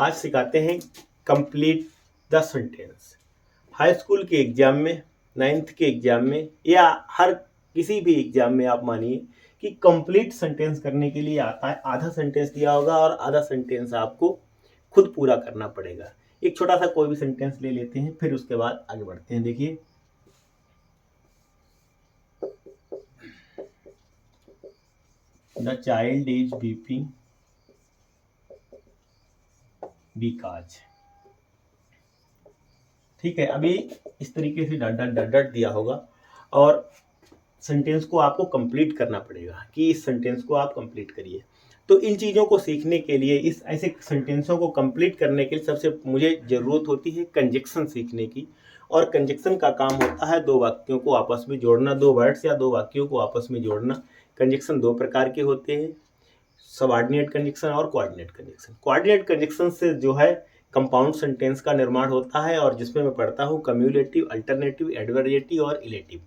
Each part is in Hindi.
आज सिखाते हैं complete the sentence. High school के एग्जाम में, 9th के एग्जाम में या हर किसी भी एग्जाम में आप मानिए कि कंप्लीट सेंटेंस करने के लिए आता है, आधा सेंटेंस दिया होगा और आधा सेंटेंस आपको खुद पूरा करना पड़ेगा। एक छोटा सा कोई भी सेंटेंस ले लेते हैं, फिर उसके बाद आगे बढ़ते हैं। देखिए, the child is weeping because. ठीक है, अभी इस तरीके से डट डट डट डट दिया होगा और सेंटेंस को आपको कंप्लीट करना पड़ेगा कि इस सेंटेंस को आप कंप्लीट करिए। तो इन चीज़ों को सीखने के लिए, इस ऐसे सेंटेंसों को कंप्लीट करने के लिए सबसे मुझे ज़रूरत होती है कंजक्शन सीखने की। और कंजक्शन का काम होता है दो वाक्यों को आपस में जोड़ना, दो वर्ड्स या दो वाक्यों को आपस में जोड़ना। कंजक्शन दो प्रकार के होते हैं, सबऑर्डिनेट कंजक्शन और कोऑर्डिनेट कंजक्शन। कोऑर्डिनेट कंजक्शन से जो है कंपाउंड सेंटेंस का निर्माण होता है और जिसमें मैं पढ़ता हूँ कम्युलेटिव, अल्टरनेटिव, एडवर्जेटिव और इलेटिव।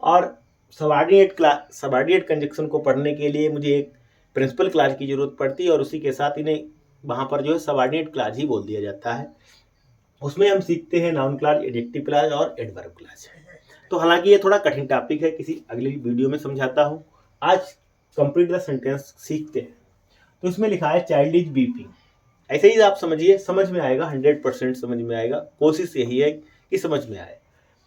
और सबऑर्डिनेट कंजक्शन को पढ़ने के लिए मुझे एक प्रिंसिपल क्लास की जरूरत पड़ती है और उसी के साथ इन्हें वहाँ पर जो है सबऑर्डिनेट क्लास ही बोल दिया जाता है। उसमें हम सीखते हैं नाउन क्लास, एडजेक्टिव क्लास और एडवर्ब क्लास। तो हालांकि ये थोड़ा कठिन टॉपिक है, किसी अगली वीडियो में समझाता हूँ। आज कंप्लीट द सेंटेंस सीखते हैं। तो इसमें लिखा है चाइल्ड इज वीपिंग। ऐसे ही आप समझिए, समझ में आएगा, 100% समझ में आएगा। कोशिश यही है कि समझ में आए।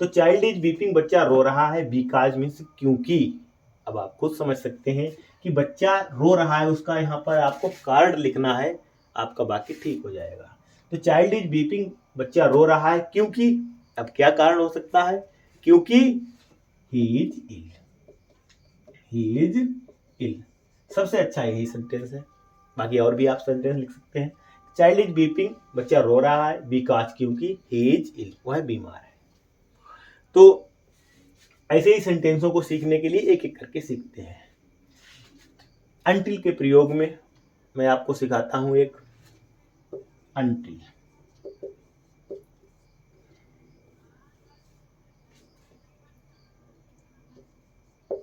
तो चाइल्ड इज वीपिंग, बच्चा रो रहा है। बिकॉज मीन्स क्योंकि। अब आप खुद समझ सकते हैं कि बच्चा रो रहा है, उसका यहाँ पर आपको कारण लिखना है, आपका वाक्य ठीक हो जाएगा। तो चाइल्ड इज वीपिंग, बच्चा रो रहा है क्योंकि। अब क्या कारण हो सकता है? क्योंकि he is ill. He is इल सबसे अच्छा यही सेंटेंस है। बाकी और भी आप सेंटेंस लिख सकते हैं। चाइल्ड इज वीपिंग, बच्चा रो रहा है। बिकॉज क्योंकि ही इज इल, वह बीमार है। तो ऐसे ही सेंटेंसों को सीखने के लिए एक एक करके सीखते हैं। अंटिल के प्रयोग में मैं आपको सिखाता हूं एक अंटिल।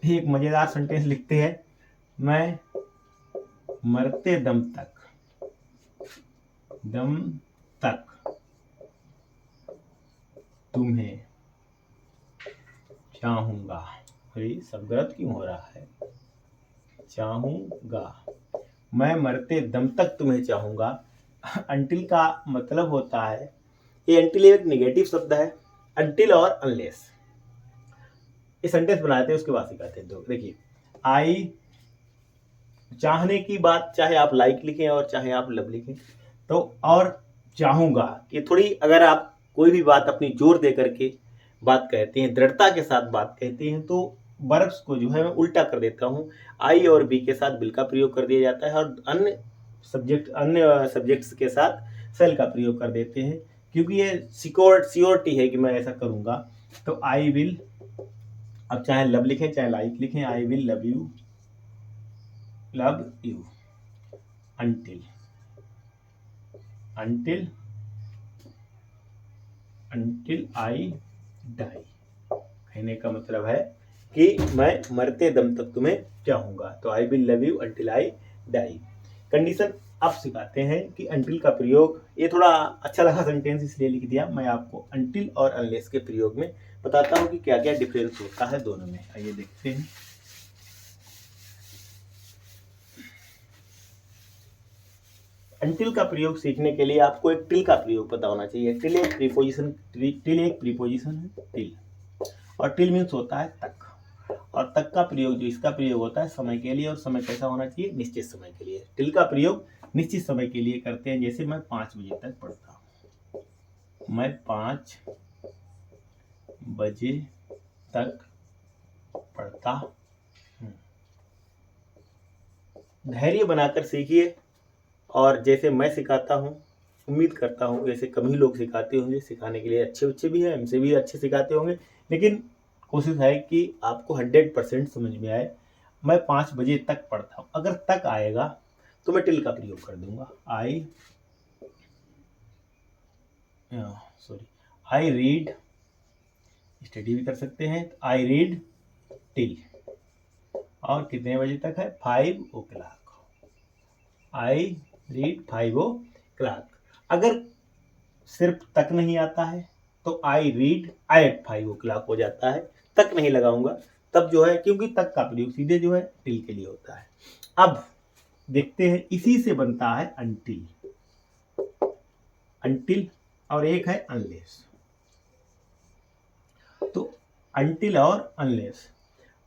एक मजेदार सेंटेंस लिखते हैं, मैं मरते दम तक तुम्हें चाहूंगा। अरे सब गलत क्यों हो रहा है? चाहूंगा, मैं मरते दम तक तुम्हें चाहूंगा। अंटिल का मतलब होता है, ये अंटिल एक निगेटिव शब्द है। अंटिल और अनलेस ये सेंटेंस बनाते हैं, उसके बाद सिखाते हैं। तो देखिए, आई, चाहने की बात चाहे आप लाइक लिखें और चाहे आप लव लिखें, तो और चाहूंगा ये थोड़ी, अगर आप कोई भी बात अपनी जोर दे करके बात कहते हैं, दृढ़ता के साथ बात कहते हैं, तो वर्ब्स को जो है मैं उल्टा कर देता हूँ। आई और बी के साथ बिल का प्रयोग कर दिया जाता है और अन्य सब्जेक्ट्स के साथ सेल का प्रयोग कर देते हैं, क्योंकि ये सिक्योरिटी है कि मैं ऐसा करूंगा। तो आई विल, अब चाहे लव लिखें चाहे लाइक लिखें, I will love you until I die। कहने का मतलब है कि मैं मरते दम तक तुम्हें चाहूंगा। तो I will love you until I die। Condition अब सिखाते हैं कि until का प्रयोग, ये थोड़ा अच्छा लगा सेंटेंस इसलिए लिख दिया। मैं आपको until और unless के प्रयोग में बताता हूं कि क्या क्या डिफरेंस होता है दोनों में। आइए देखते हैं। अंटिल का प्रयोग सीखने के लिए आपको एक टिल का प्रयोग पता होना चाहिए। टिल एक प्रीपोजिशन है, टिल। और टिल मीन्स होता है तक। और तक का प्रयोग, जो इसका प्रयोग होता है समय के लिए, और समय कैसा होना चाहिए? निश्चित समय के लिए। टिल का प्रयोग निश्चित समय के लिए करते हैं। जैसे मैं 5 बजे तक पढ़ता हूँ, मैं 5 बजे तक पढ़ता हूँ। धैर्य बनाकर सीखिए, और जैसे मैं सिखाता हूँ, उम्मीद करता हूँ जैसे कम ही लोग सिखाते होंगे, सिखाने के लिए अच्छे बच्चे भी हैं, हमसे भी अच्छे सिखाते होंगे, लेकिन कोशिश है कि आपको 100% समझ में आए। मैं 5 बजे तक पढ़ता हूँ, अगर तक आएगा तो मैं टिल का प्रयोग कर दूंगा। आई रीड, स्टडी भी कर सकते हैं। आई रीड टिल, और कितने बजे तक है? 5 o'clock। I read 5 o'clock। अगर सिर्फ तक नहीं आता है तो I read I eight 5 o'clock हो जाता है, तक नहीं लगाऊंगा तब जो है, क्योंकि तक का प्रयोग सीधे जो है टिल के लिए होता है। अब देखते हैं, इसी से बनता है अनटिल, अनटिल और एक है अनलेस। तो अनटिल और अनलेस,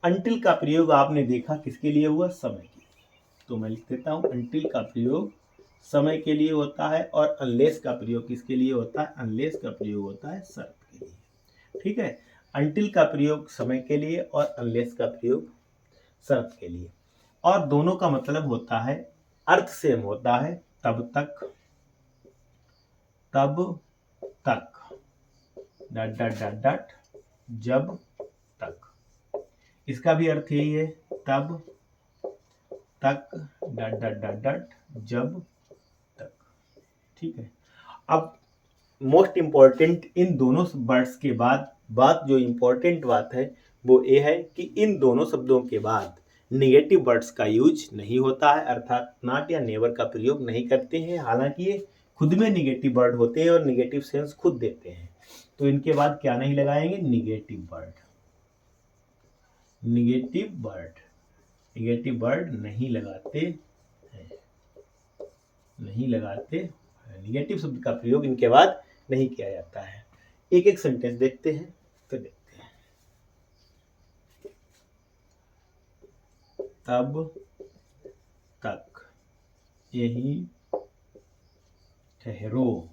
अनटिल का प्रयोग आपने देखा किसके लिए हुआ, समय के लिए। तो मैं लिख देता हूं, अनटिल का प्रयोग समय के लिए होता है और अनलेस का प्रयोग किसके लिए होता है, अनलेस का प्रयोग होता है शर्त के लिए। ठीक है, अनटिल का प्रयोग समय के लिए और अनलेस का प्रयोग शर्त के लिए, और दोनों का मतलब होता है, अर्थ सेम होता है, तब तक, तब तक, डट डट डट डट, जब तक। इसका भी अर्थ यही है, तब तक, डट डट डट डट, जब तक। ठीक है, अब मोस्ट इंपॉर्टेंट इन दोनों वर्ड्स के बाद बात, जो इंपॉर्टेंट बात है वो ये है कि इन दोनों शब्दों के बाद निगेटिव वर्ड्स का यूज नहीं होता है, अर्थात नॉट या नेवर का प्रयोग नहीं करते हैं। हालांकि ये खुद में निगेटिव वर्ड होते हैं और निगेटिव सेंस खुद देते हैं, तो इनके बाद क्या नहीं लगाएंगे, negative word, negative word, negative word नहीं लगाते हैं, नहीं लगाते हैं। निगेटिव शब्द का प्रयोग इनके बाद नहीं किया जाता है। एक एक सेंटेंस देखते हैं, तो देखते हैं। तब तक यहीं ठहरो,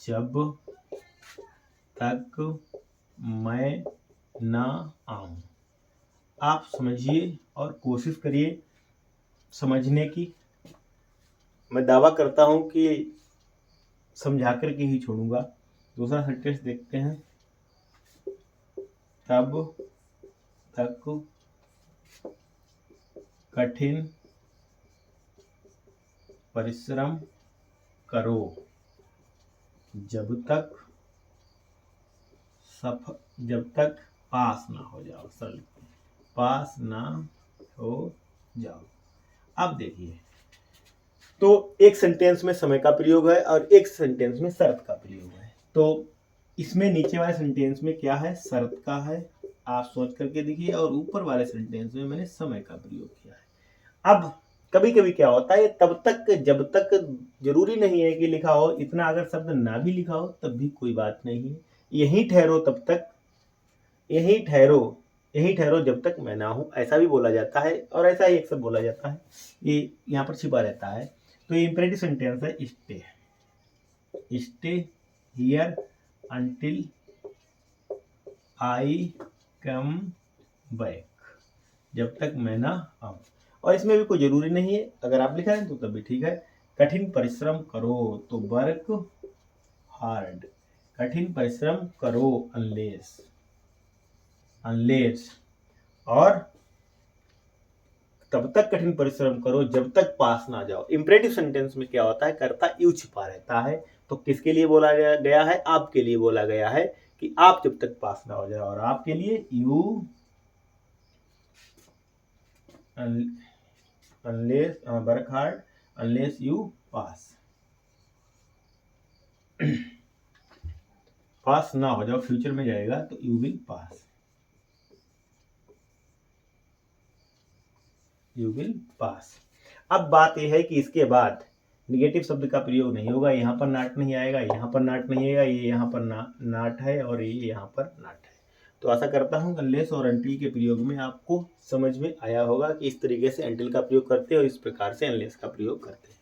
जब तक मैं ना आऊं। आप समझिए और कोशिश करिए समझने की। मैं दावा करता हूं कि समझा कर के ही छोड़ूंगा। दूसरा सेंटेंस देखते हैं, तब तक कठिन परिश्रम करो, जब तक पास ना हो जाओ, सरल पास ना हो जाओ। अब देखिए, तो एक सेंटेंस में समय का प्रयोग है और एक सेंटेंस में शर्त का प्रयोग है। तो इसमें नीचे वाले सेंटेंस में क्या है, शर्त का है, आप सोच करके देखिए, और ऊपर वाले सेंटेंस में मैंने समय का प्रयोग किया है। अब कभी कभी क्या होता है, तब तक जब तक जरूरी नहीं है कि लिखा हो, इतना अगर शब्द ना भी लिखा हो तब भी कोई बात नहीं है। यहीं ठहरो तब तक, यहीं ठहरो जब तक मैं ना हूं, ऐसा भी बोला जाता है और ऐसा ही एक सब बोला जाता है, ये यहाँ पर छिपा रहता है। तो ये इंपेरेटिव सेंटेंस है, stay here until I come back, जब तक मैं ना आऊं। और इसमें भी कोई जरूरी नहीं है, अगर आप लिखा है तो तब भी ठीक है। कठिन परिश्रम करो, तो वर्क हार्ड, कठिन परिश्रम करो, अनलेस, और तब तक कठिन परिश्रम करो जब तक पास ना जाओ। इंपेरेटिव सेंटेंस में क्या होता है, कर्ता यू छिपा रहता है, तो किसके लिए बोला गया है, आपके लिए बोला गया है कि आप जब तक पास ना हो जाओ, और आपके लिए you unless work hard unless you pass, pass ना हो जाओ, फ्यूचर में जाएगा तो you will pass, you will pass. अब बात यह है कि इसके बाद निगेटिव शब्द का प्रयोग नहीं होगा, यहाँ पर नाट नहीं आएगा, यहाँ पर नाट नहीं आएगा, ये यहाँ पर नाट है और ये यहाँ पर नाट है। तो आशा करता हूँ अनलेस और अनटिल के प्रयोग में आपको समझ में आया होगा कि इस तरीके से अनटिल का प्रयोग करते हैं और इस प्रकार से अनलेस का प्रयोग करते हैं।